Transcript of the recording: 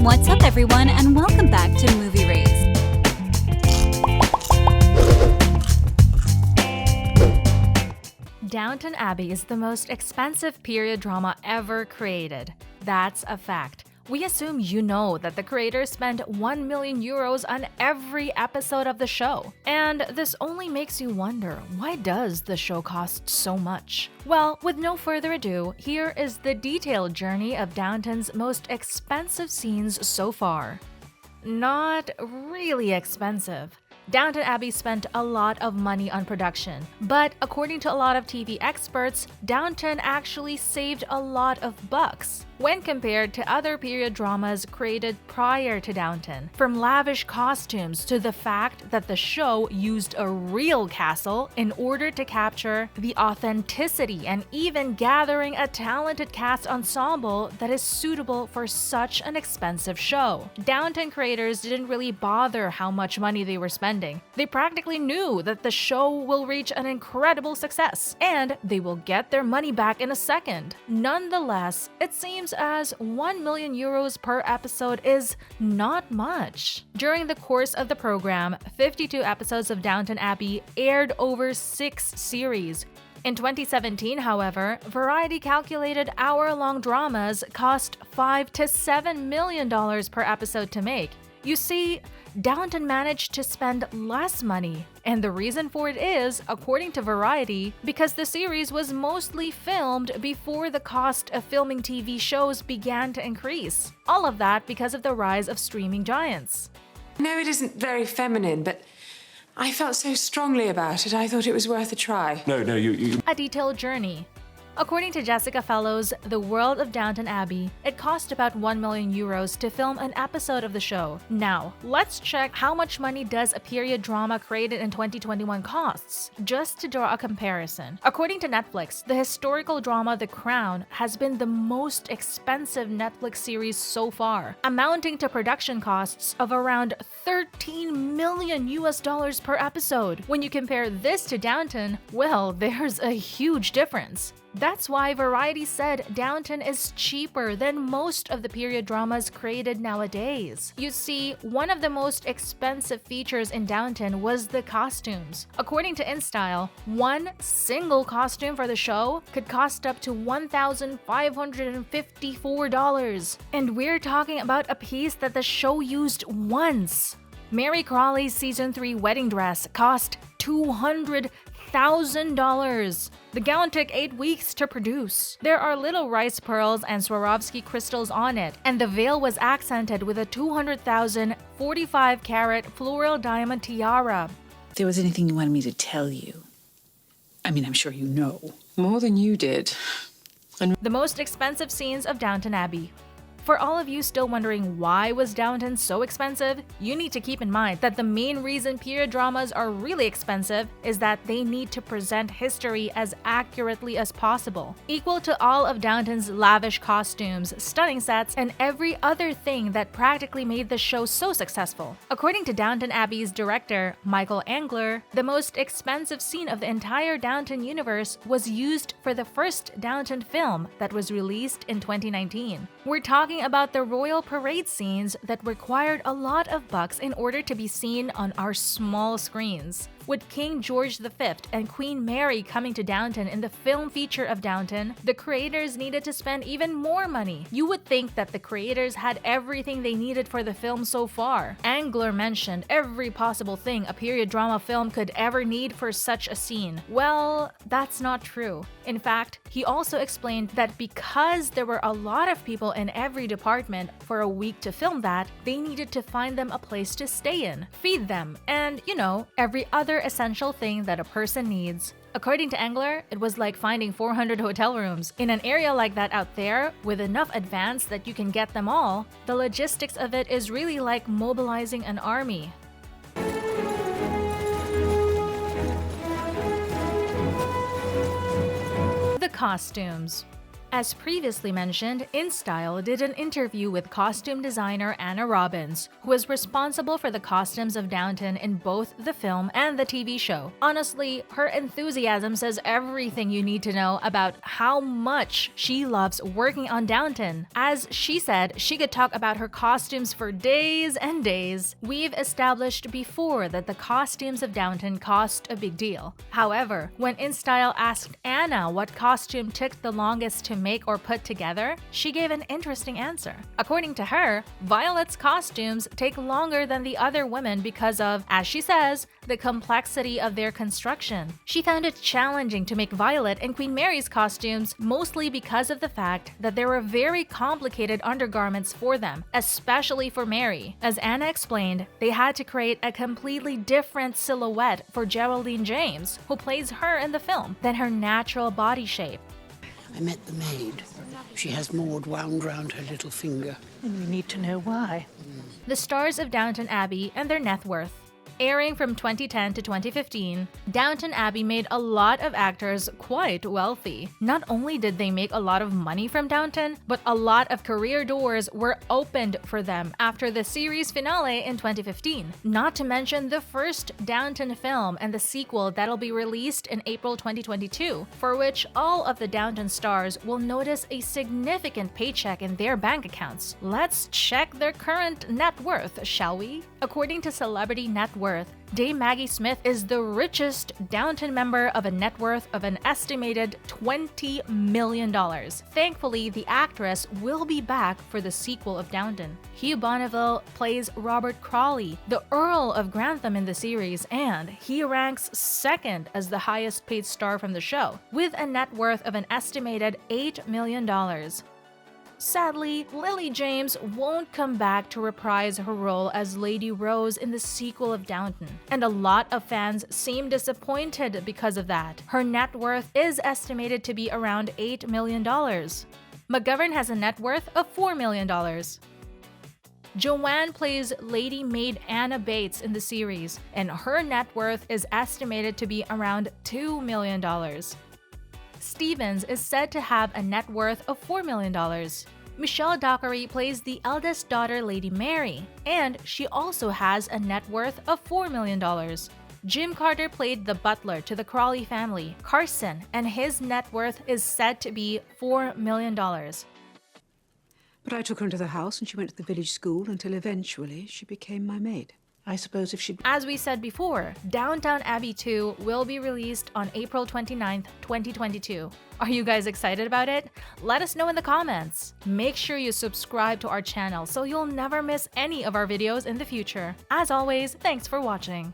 What's up, everyone, and welcome back to Movie Raised. Downton Abbey is the most expensive period drama ever created. That's a fact. We assume you know that the creators spent 1 million euros on every episode of the show. And this only makes you wonder, why does the show cost so much? Well, with no further ado, here is the detailed journey of Downton's most expensive scenes so far. Not really expensive. Downton Abbey spent a lot of money on production, but according to a lot of TV experts, Downton actually saved a lot of bucks when compared to other period dramas created prior to Downton. From lavish costumes to the fact that the show used a real castle in order to capture the authenticity and even gathering a talented cast ensemble that is suitable for such an expensive show. Downton creators didn't really bother how much money they were spending. They practically knew that the show will reach an incredible success, and they will get their money back in a second. Nonetheless, it seems as 1 million euros per episode is not much. During the course of the program, 52 episodes of Downton Abbey aired over 6 series. In 2017, however, Variety calculated hour-long dramas cost $5 to $7 million per episode to make. You see, Downton managed to spend less money, and the reason for it is, according to Variety, because the series was mostly filmed before the cost of filming TV shows began to increase. All of that because of the rise of streaming giants. No, it isn't very feminine, but I felt so strongly about it, I thought it was worth a try. No, you... A detailed journey. According to Jessica Fellowes, The World of Downton Abbey, it cost about 1 million euros to film an episode of the show. Now, let's check how much money does a period drama created in 2021 costs, just to draw a comparison. According to Netflix, the historical drama The Crown has been the most expensive Netflix series so far, amounting to production costs of around $13 million per episode. When you compare this to Downton, well, there's a huge difference. That's why Variety said Downton is cheaper than most of the period dramas created nowadays. You see, one of the most expensive features in Downton was the costumes. According to InStyle, one single costume for the show could cost up to $1,554. And we're talking about a piece that the show used once. Mary Crawley's season 3 wedding dress cost $200,000. The gown took 8 weeks to produce. There are little rice pearls and Swarovski crystals on it, and the veil was accented with a 200,000 45-carat floral diamond tiara. If there was anything you wanted me to tell you, I mean, I'm sure you know. More than you did. The most expensive scenes of Downton Abbey. For all of you still wondering why was Downton so expensive, you need to keep in mind that the main reason period dramas are really expensive is that they need to present history as accurately as possible, equal to all of Downton's lavish costumes, stunning sets, and every other thing that practically made the show so successful. According to Downton Abbey's director, Michael Angler, the most expensive scene of the entire Downton universe was used for the first Downton film that was released in 2019. We're talking about the royal parade scenes that required a lot of bucks in order to be seen on our small screens. With King George V and Queen Mary coming to Downton in the film feature of Downton, the creators needed to spend even more money. You would think that the creators had everything they needed for the film so far. Angler mentioned every possible thing a period drama film could ever need for such a scene. Well, that's not true. In fact, he also explained that because there were a lot of people in every department for a week to film that, they needed to find them a place to stay in, feed them, and, every other essential thing that a person needs. According to Angler, it was like finding 400 hotel rooms. In an area like that out there, with enough advance that you can get them all, the logistics of it is really like mobilizing an army. The costumes. As previously mentioned, InStyle did an interview with costume designer Anna Robbins, who is responsible for the costumes of Downton in both the film and the TV show. Honestly, her enthusiasm says everything you need to know about how much she loves working on Downton. As she said, she could talk about her costumes for days and days. We've established before that the costumes of Downton cost a big deal. However, when InStyle asked Anna what costume took the longest to make or put together, she gave an interesting answer. According to her, Violet's costumes take longer than the other women because of, as she says, the complexity of their construction. She found it challenging to make Violet and Queen Mary's costumes, mostly because of the fact that there were very complicated undergarments for them, especially for Mary. As Anna explained, they had to create a completely different silhouette for Geraldine James, who plays her in the film, than her natural body shape. I met the maid. She has Maud wound round her little finger. And we need to know why. The stars of Downton Abbey and their net worth. Airing from 2010 to 2015, Downton Abbey made a lot of actors quite wealthy. Not only did they make a lot of money from Downton, but a lot of career doors were opened for them after the series finale in 2015. Not to mention the first Downton film and the sequel that'll be released in April 2022, for which all of the Downton stars will notice a significant paycheck in their bank accounts. Let's check their current net worth, shall we? According to Celebrity Net Worth, Dame Maggie Smith is the richest Downton member of a net worth of an estimated $20 million. Thankfully, the actress will be back for the sequel of Downton. Hugh Bonneville plays Robert Crawley, the Earl of Grantham in the series, and he ranks second as the highest paid star from the show, with a net worth of an estimated $8 million. Sadly, Lily James won't come back to reprise her role as Lady Rose in the sequel of Downton, and a lot of fans seem disappointed because of that. Her net worth is estimated to be around $8 million. McGovern has a net worth of $4 million. Joanne plays Lady Maid Anna Bates in the series, and her net worth is estimated to be around $2 million. Stevens is said to have a net worth of $4 million. Michelle Dockery plays the eldest daughter, Lady Mary, and she also has a net worth of $4 million. Jim Carter played the butler to the Crawley family, Carson, and his net worth is said to be $4 million. But I took her into the house and she went to the village school until eventually she became my maid. I suppose if she... As we said before, Downton Abbey 2 will be released on April 29th, 2022. Are you guys excited about it? Let us know in the comments. Make sure you subscribe to our channel so you'll never miss any of our videos in the future. As always, thanks for watching.